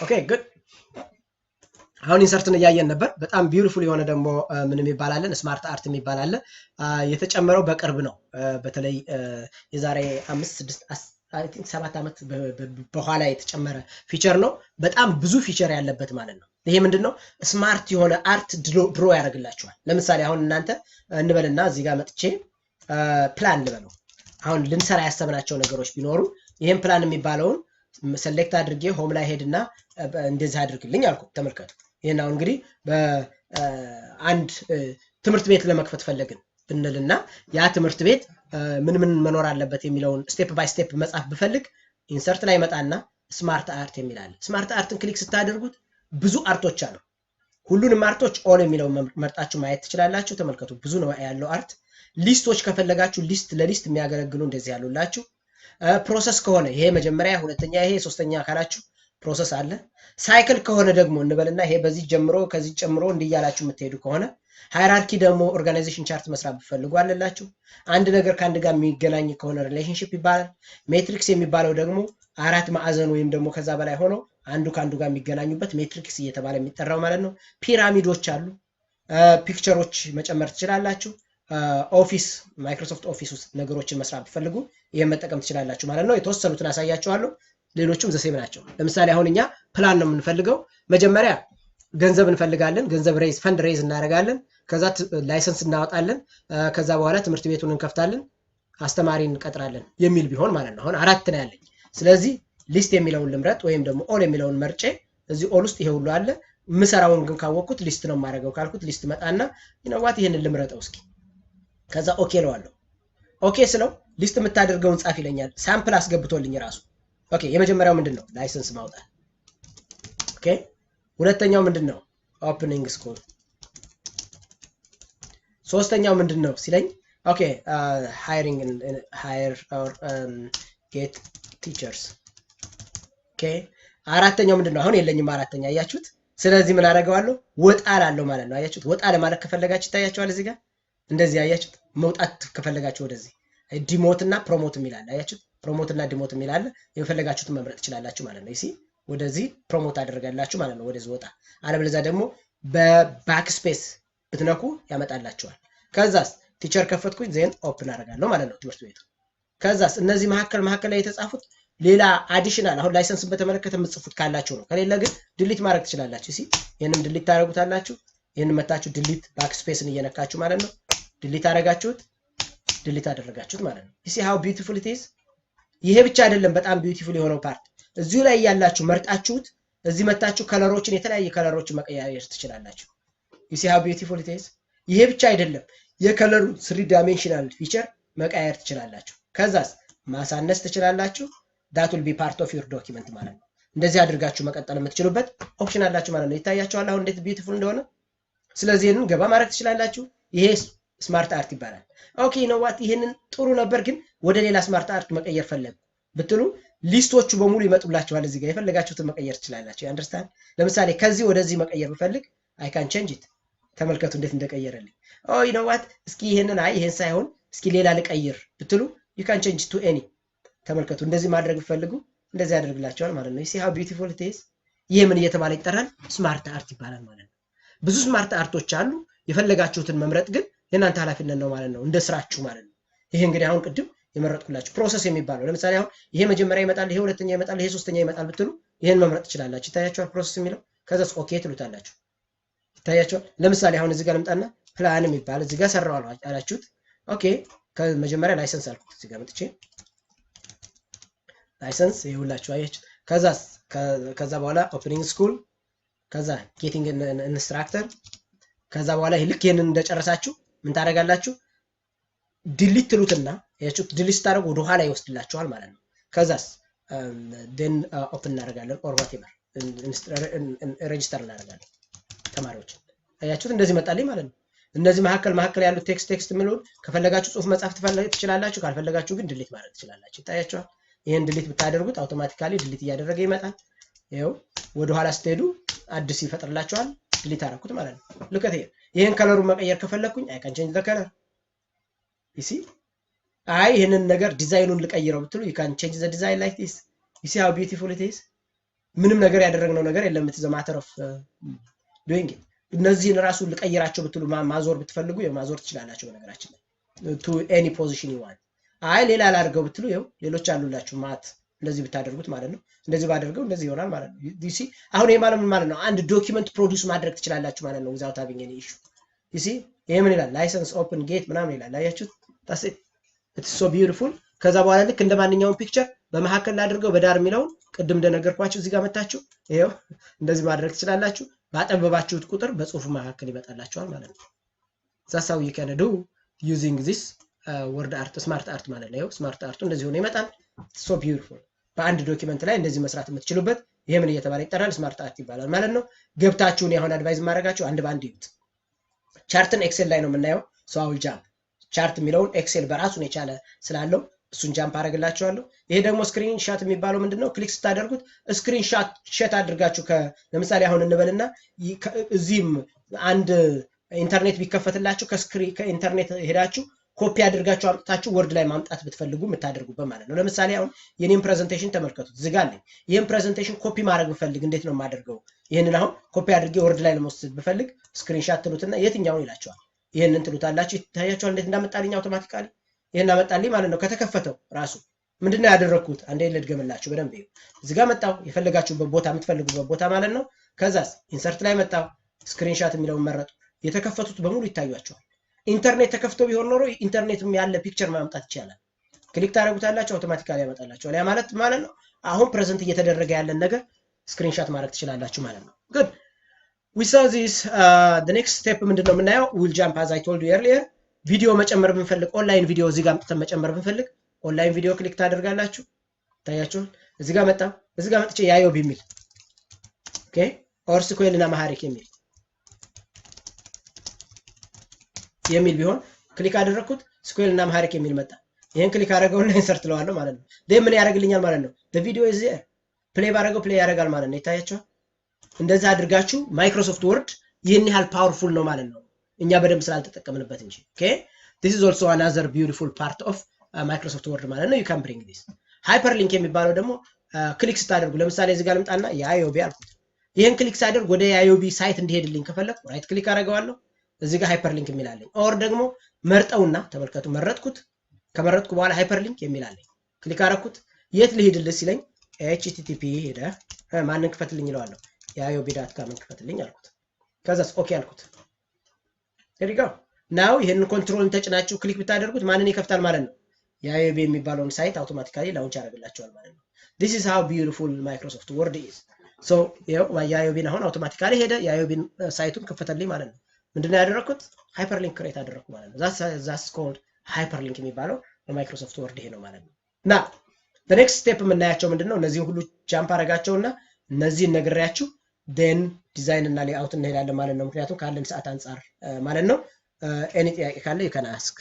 Okay, good. አሁን ኢንሰርትን ያያየን ነበር በጣም ቢዩቲፉል የሆነ ደግሞ ምን የሚባላለን ስማርት አርት የሚባላል የተጨመረው በቅርብ ነው በተለይ የዛሬ 5 6 I think 7 አመት በኋላ የተጨመረ ፊቸር ነው በጣም ብዙ ፊቸር ያለበት ማለት ነው ይሄ ምንድነው ስማርት የሆነ አርት ድሮ ያደርግላችኋል ለምሳሌ አሁን እናንተ እንበልና እዚህ ጋር መጥቼ ፕላን ልበለው አሁን ልንሰራ ያሰብናቸው ነገሮች ቢኖሩ ይሄን ፕላን የሚባለውን ሰሌክት አድርጌ ሆም ላይ ሄድና እንደዚህ አድርግልኝ አልኩ ተመልከቱ ይሄን አሁን እንግዲህ በአንድ ትምህርት ቤት ለመክፈት ፈለግን ብንልና ያ ትምህርት ቤት ምን መኖር አለበት የሚለውን ስቴፕ ባይ ስቴፕ መጻፍ ብፈልግ ኢንሰርት ላይ መጣና ስማርት አርት የሚላል ስማርት አርትን ክሊክ ስታደርጉት ብዙ አርቶች አሉ ሁሉንም አርቶች ኦል የሚለውን መርጣችሁ ማየት ትችላላችሁ ተመልከቱ ብዙ ነው ያለው አርት ሊስቶች ከፈለጋችሁ ሊስት ለሊስት የሚያገለግሉ እንደዚህ ያሉላችሁ ፕሮሰስ ከሆነ ይሄ መጀመሪያ ሁለተኛ ይሄ ሶስተኛ ካላችሁ ፕሮሰስ አለ ሳይክል ከሆነ ደግሞ እንበልና ይሄ በዚህ ጀምሮ ከዚህ ጀምሮ እንዲያላችሁ የምትሄዱ ከሆነ ሃይራርኪ ደግሞ ኦርጋናይዜሽን ቻርት መስራት ቢፈልጉ አለላችሁ አንድ ነገር ካንድ ጋር የሚገናኝ ከሆነ ሪሌሽንሺፕ ይባላል ሜትሪክስ የሚባለው ደግሞ አራት ማዕዘን ወይም ደግሞ ከዛ በላይ ሆኖ አንዱ ካንዱ ጋር የሚገናኙበት ሜትሪክስ እየተባለ የሚጠራው ማለት ነው ፒራሚዶች አሉ ፒክቸሮች መጨመር ትችላላችሁ ኦፊስ ማይክሮሶፍት ኦፊስ ውስጥ ነገሮችን መስራት ቢፈልጉ ይሄን መጠቀም ትችላላችሁ ማለት ነው የተወሰኑትን አሳያችኋለሁ ሌሎችም ዘሴም ናቸው ለምሳሌ አሁን እኛ ፕላን ነው የምንፈልገው መጀመሪያ ገንዘብ እንፈልጋለን ገንዘብ ሬዝ ፈንድ ሬዝ እናደርጋለን ከዛ ላይሰንስ እናወጣለን ከዛ በኋላ ትምህርት ቤቱን እንከፍታለን አስተማሪ እንቀጥራለን የሚል ቢሆን ማለት ነው አሁን አራት ነው ያለኝ ስለዚህ ሊስት የሚለውን ልምረጥ ወይም ደግሞ ኦል የሚለውን መርጬ እዚህ ኦል ውስጥ ይሄ ሁሉ አለ ምሰራውን ግን ካወቅኩት ሊስት ነው ማድረገው ካልኩት ሊስት መጣና ይነዋት ይሄንን ልምረጠው እስኪ ከዛ ኦኬ ለዋለሁ ኦኬ ስለው ሊስት የምታደርገውን ጻፍ ይለኛል ሳምፕል አስገብቶልኝ ራሱ ኦኬ የመጀመሪያው ምንድነው ላይሰንስ ማውጣት ኦኬ ሁለተኛው ምንድነው ኦፕኒንግ ስኩል ሶስተኛው ምንድነው ሲለኝ ኦኬ ሃይሪንግ ሃየር ኦር ጌት ቲቸርስ ኦኬ አራተኛው ምንድነው አሁን የለኝም አራተኛ አያችሁት ስለዚህ ምን አደርጋለሁ ወጣ አላለሁ ማለት ነው አያችሁት ወጣ ለማለት ከፈለጋችሁ ታያችኋል እዚህ ጋር እንደዚህ አያችሁት መውጣት ከፈለጋችሁ ወደዚህ ዲሞት እና ፕሮሞት የሚላል አያችሁት ፕሮሞት እና ዲሞት የሚላል የፈለጋችሁት መምረጥ ትችላላችሁ ማለት ነው እሺ ወደዚህ ፕሮሞት አደረጋላችሁ ማለት ነው ወደዚህ ወጣ አለበለዚያ ደግሞ በባክ ስፔስ ብትነኩ ያመጣላችኋል ከዛስ ቲቸር ከፈትኩኝ ዜን ኦፕን አደርጋለሁ ማለት ነው ትምህርት ቤቱ ከዛስ እነዚህ መሐከል ላይ የተጻፉት ሌላ አዲሽናል አሁን ላይሰንስን በተመለከተ የምትጽፉት ካላችሁ ነው ከሌለ ግን ዲሊት ማድረግ ትችላላችሁ እሺ ይሄንን ዲሊት ታደርጉታላችሁ ይሄንን መታችሁ ዲሊት ባክ ስፔስን እየነካችሁ ማለት ነው ዲሊት አደረጋችሁት ዲሊት አደረጋችሁት ማለት ነው you see how beautiful it is ይሄ ብቻ አይደለም በጣም ቢዩቲፉል የሆነው ፓርት እዚሁ ላይ ያላችሁ መርጣችሁት እዚህ መታችሁ ከለሮችን የተለያየ ከለሮችን መቀያየር ትችላላችሁ you see how beautiful it is ይሄ ብቻ አይደለም የከለሩ 3 dimensional feature መቀያየር ትችላላችሁ ከዛስ ማሳነስ ትችላላችሁ that will be part of your document ማለት ነው እንደዚህ አድርጋችሁ መቀጠል የምትችሉበት ኦፕሽን አላችሁ ማለት ነው ይታያችኋል አሁን እንዴት ቢዩቲፉል እንደሆነ ስለዚህ ይሄንን ገባ ማድረግ ትችላላችሁ ይሄ ስማርት አርት ይባላል ኦኬ ነው ዋት ይሄንን ጥሩ ነበር ግን ወደ ሌላ ስማርት አርት መቀየር ፈለጉ ብትሉ ሊስቶቹ በሙሉ ይመጡላችኋል እዚህ ጋር የፈለጋችሁትን መቀየር ትችላላችሁ አንደርስታንድ ለምሳሌ ከዚህ ወደዚህ መቀየር ብፈልግ አይ ካን ቼንጅ ኢት ተመልከቱ እንዴት እንደቀየረልኝ ኦ ዩ ኖ ዋት እስኪ ይሄንን አይ ይሄን ሳይሆን እስኪ ሌላ ልቀይር ብትሉ you can change to any ተመልከቱ እንደዚህ ማድረግ ብፈልጉ እንደዚህ ያደርግላችኋል ማለት ነው you see how beautiful it is ይሄ ምን እየተባለ ይጠራል ስማርት አርት ይባላል ማለት ነው ብዙ ስማርት አርቶች አሉ የፈለጋችሁትን መምረጥ ግን የናንተ ኃላፊነት ነው ማለት ነው እንደ ስራችሁ ማለት ነው ይሄ እንግዲህ አሁን ቅድም የመረጥኩላችሁ ፕሮሰስ የሚባለው ለምሳሌ አሁን ይሄ መጀመሪያ ይመጣል ይሄ ሁለተኛ ይመጣል ይሄ ሶስተኛ ይመጣል ብትሉ ይሄን መምረጥ ትችላላችሁ ይታያችኋል ፕሮሰስ የሚለው ከዛስ ኦኬ ትሉታላችሁ ይታያችኋል ለምሳሌ አሁን እዚህ ጋር ልምጣና ፕላን የሚባል እዚህ ጋር ሰራው አላችሁት ኦኬ ከመጀመሪያ ላይሰንስ አልኩት እዚህ ጋር መጥቼ ላይሰንስ ይሁላችሁ አያችሁ ከዛ በኋላ ኦፕኒንግ ስኩል ከዛ ጌቲንግ ኢንስትራክተር ከዛ በኋላ ልክ ይሄንን እንደጨረሳችሁ ምን ታደርጋላችሁ ዲሊት ትሉትና ያችሁ ዲሊት ታደርጉ ወደ ኋላ ይወስድላችኋል ማለት ነው ከዛስ then ኦፕን እናደርጋለን or whatever ሬጂስተር እናደርጋለን ተማሪዎች አያችሁት እንደዚህ መጣልኝ ማለት ነው እነዚህ መሐከል ያሉት ቴክስት ምንውን ከፈለጋችሁ ጽሁፍ መጻፍ ትችላላችሁ ካልፈለጋችሁ ግን ዲሊት ማድረግ ትችላላችሁ ታያችኋል ይሄን ዲሊት ብታደርጉት አውቶማቲካሊ ዲሊት እያደረገ ይመጣል ይሄው ወደ ኋላ ስትሄዱ አዲስ ይፈጥርላችኋል ዲሊት አደረኩት ማለት ነው ልከት ይሄን ከለሩን መቀየር ከፈለኩኝ አይ ካን ቼንጅ ዘ ከለር you see አይ ይሄንን ነገር ዲዛይኑን ልቀይረው ብትሉ you can change the design like this you see how beautiful it is ምንም ነገር ያደረግነው ነገር የለም it's a matter of doing it እነዚህን ራሱ ልቀይራቸው ብትሉ ማዞር ብትፈልጉ የማዞር ትችላላችሁ በነገራችን ላይ to any position you want አይ ሌላ ላድርገው ብትሉ ይኸው ሌሎች አሉላችሁ ማት እንደዚህ ብታደርጉት ማለት ነው እንደዚህ ባደርገው እንደዚህ ይሆናል ማለት ነው you see አሁን ይሄ ማለት ነው አንድ ዶክመንት ፕሮዲዩስ ማድረግ ትችላላችሁ ማለት ነው without having any issue you see ይሄ ምን ይላል ላይሰንስ ኦፕን ጌት ምናምን ይላል አያችሁት that's it it's so beautiful ከዛ በኋላ ልክ እንደማንኛውም ፒክቸር በመሐከል ላድርገው በዳር የሚለውን ቅድም እንደነገርኳችሁ እዚህ ጋር መጣችሁ ይሄው እንደዚህ ማድረግ ትችላላችሁ ባጠበባችሁት ቁጥር በጽሁፉ መሐከል ይመጣላችኋል ማለት ነው that's how you can do using this word art smart art ማለት ነው smart art እንደዚህ ሆነ ይመጣል so beautiful በአንድ ዶክመንት ላይ እንደዚህ መስራት የምትችሉበት ይሄ ምን እየተባለ ይጠራል ስማርት አርት ይባላል ማለት ነው ገብታችሁን ያሁን አድቫይስ ማድረጋችሁ አንድ ባንድ ይዩት ቻርትን ኤክሴል ላይ ነው የምናየው so I will jump ቻርት የሚለውን ኤክሴል በራሱን የቻለ ስላለው እሱን ጃምፕ አረጋግላችኋለሁ ይሄ ደግሞ ስክሪን ሻት የሚባለው ምንድነው ክሊክ ስታደርጉት ስክሪን ሻት አድርጋችሁ ለምሳሌ አሁን እንበልና እዚህም አንድ ኢንተርኔት ቢከፈትላችሁ ከኢንተርኔት ሄዳችሁ ኮፒ አድርጋችሁ አምጥታችሁ ወርድ ላይ ማምጣት ብትፈልጉ የምታደርጉበት ማለት ነው ለምሳሌ አሁን የኔን ፕሬዘንቴሽን ተመልከቱት ዝጋለኝ ይሄን ፕሬዘንቴሽን ኮፒ ማድረግ ብፈልግ እንዴት ነው የማደርገው ይሄንን አሁን ኮፒ አድርጌ ወርድ ላይ ለመውሰድ ብፈልግ ስክሪንሻት ትሉትና የትኛውን ይላችኋል ይሄንን ትሉታላችሁ ይታያችኋል እንዴት እንዳመጣልኝ አውቶማቲካሊ ይሄን አመጣልኝ ማለት ነው ከተከፈተው ራሱ ምንድነው ያደረኩት አንዴ ልድገምላችሁ በደንብ ይሄ እዚህ ጋር መጣው የፈለጋችሁበት ቦታ የምትፈልጉበት ቦታ ማለት ነው ከዛስ ኢንሰርት ላይ መጣው ስክሪንሻት የሚለውን መረጡ የተከፈቱት በሙሉ ይታያችኋል ኢንተርኔት ተከፍቶ ቢሆን ኖሮ ኢንተርኔትም ያለ ፒክቸር ማምጣት ይችላል ክሊክ ታረጉታላችሁ አውቶማቲካሊ ያመጣላችኋል ያ ማለት ነው አሁን ፕሬዘንት እየተደረገ ያለን ነገር ስክሪንሻት ማድረግ ትችላላችሁ ማለት ነው good we saw this the next step ምንድነው የምናየው we'll jump as I told you earlier ቪዲዮ መጨመር ብንፈልግ ኦንላይን ቪዲዮ እዚህ ጋር መጨመር ብንፈልግ ኦንላይን ቪዲዮ ክሊክ ታደርጋላችሁ ታያችሁ እዚህ ጋር መጥቼ ያዮብ የሚል ኦኬ or SQL እና Amharic የሚል ቢሆን ክሊክ አደረኩት SQL እና Amharic የሚል መጣ ይሄን ክሊክ አደረገውና ኢንሰርት ለዋለሁ ማለት ነው then ምን ያደርግልኛል ማለት ነው the video is there ፕሌይ ባደረገው ፕሌይ ያደርጋል ማለት ነው ይታያችሁ እንደዛ አድርጋችሁ ማይክሮሶፍት ወርድ ይሄን ያህል ፓወርፉል ነው ማለት ነው እኛ በደንብ ስላልተጠቀምንበት እንጂ okay this is also another beautiful part of Microsoft Word ማለት ነው you can bring this hyperlink የሚባለው ደግሞ ክሊክ ስታደርጉ ለምሳሌ እዚህ ጋር ልምጣና የአዮቢ አልኩት ይሄን ክሊክ ሳደርግ ወደ የአዮቢ ሳይት እንዲሄድልኝ ከፈለኩ ራይት ክሊክ አደርጋለሁ እዚህ ጋር ሃይፐርሊንክ የሚላልኝ ኦር ደግሞ መርጠውና ተመልከቱ መረጥኩት ከመረጥኩ በኋላ ሃይፐርሊንክ የሚላልኝ ክሊክ አደረኩት የት ልሄድልህ ሲለኝ http ሄደ ማንን ክፈትልኝ ይለዋለሁ ያዮቢ.com ክፈትልኝ አልኩት ከዛስ ኦኬ አልኩት here we go now ይሄን ኮንትሮልን ተጭናችሁ ክሊክ ብታደርጉት ማንን ይከፍታል ማለት ነው ያዮቢ የሚባለውን ሳይት አውቶማቲካሊ ላውንች ያደርግላችኋል ማለት ነው this is how beautiful Microsoft Word is so ያዮቢን አሁን አውቶማቲካሊ ሄደ ያዮቢን ሳይቱን ከፈተልኝ ማለት ነው ምንድነው ያደረኩት ሃይፐርሊንክ ክሬት አደረኩ ማለት ነው that's called hyperlink የሚባለው በማይክሮሶፍት ወርድ ይሄ ነው ማለት ነው now the next step የምናያቸው ምንድነው እነዚህ ሁሉ ጃምፕ አረጋቸውና እነዚህን ነግሬያችሁ then ዲዛይን እና ሌአውት እንሄዳለን ማለት ነው ምክንያቱም ካለን ሰዓት አንፃር ማለት ነው any ጥያቄ ካለ you can ask